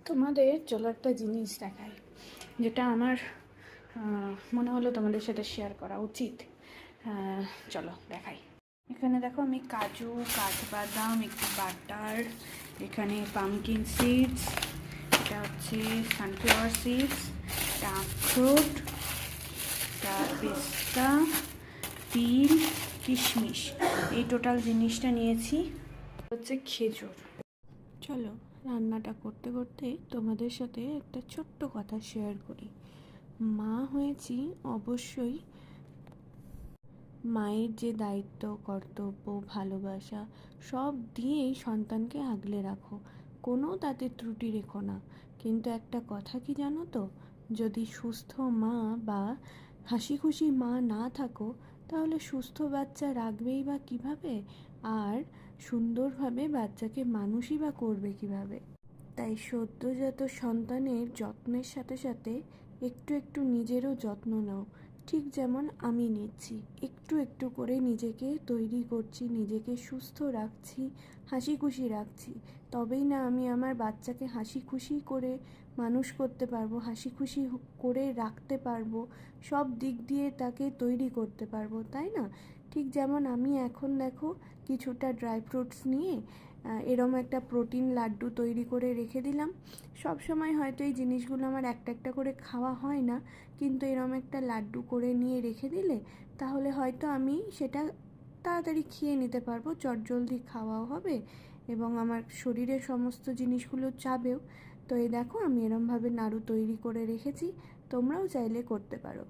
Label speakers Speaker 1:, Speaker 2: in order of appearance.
Speaker 1: তোমাদের চলো একটা জিনিস দেখাই, যেটা আমার মনে হলো তোমাদের সাথে শেয়ার করা উচিত। চলো দেখাই। এখানে দেখো আমি কাজু, কাঠবাদাম, একটু বাটার, এখানে পামকিন সিডস, এটা হচ্ছে সানফ্লাওয়ার সিডস, এটা আখরোট, এটা পেস্তা, তিল, কিশমিশ, এই টোটাল জিনিসটা নিয়েছি। হচ্ছে খেজুর। চলো রান্নাটা করতে করতে তোমাদের সাথে একটা ছোট্ট কথা শেয়ার করি। মা হয়েছি, অবশ্যই মায়ের যে দায়িত্ব, কর্তব্য, ভালোবাসা সব দিয়েই সন্তানকে আগলে রাখো, কোনো তাতে ত্রুটি রেখো না। কিন্তু একটা কথা কি জানো তো, যদি সুস্থ মা বা হাসি খুশি মা না থাকো, তাহলে সুস্থ বাচ্চা রাখবেই বা কীভাবে, আর সুন্দরভাবে বাচ্চাকে মানুষই বা করবে কীভাবে। তাই সদ্যোজাত সন্তানের যত্নের সাথে সাথে একটু একটু নিজেরও যত্ন নাও, ঠিক যেমন আমি নিচ্ছি। একটু একটু করে নিজেকে তৈরি করছি, নিজেকে সুস্থ রাখছি, হাসি খুশি রাখছি। তবেই না আমি আমার বাচ্চাকে হাসি খুশি করে মানুষ করতে পারবো, হাসি খুশি করে রাখতে পারবো, সব দিক দিয়ে তাকে তৈরি করতে পারবো, তাই না? ঠিক যেমন আমি এখন দেখো কিছুটা ড্রাই ফ্রুটস নিয়ে এরম একটা প্রোটিন লাড্ডু তৈরি করে রেখে দিলাম। সব সময় হয়তো এই জিনিসগুলো আমার একটা একটা করে খাওয়া হয় না, কিন্তু এরম একটা লাড্ডু করে নিয়ে রেখে দিলে তাহলে হয়তো আমি সেটা তাড়াতাড়ি খেয়ে নিতে পারবো, চটজলদি খাওয়াও হবে এবং আমার শরীরের সমস্ত জিনিসগুলো চাবেও। তো এই দেখো আমি এরমভাবে নাড়ু তৈরি করে রেখেছি, তোমরাও চাইলে করতে পারো।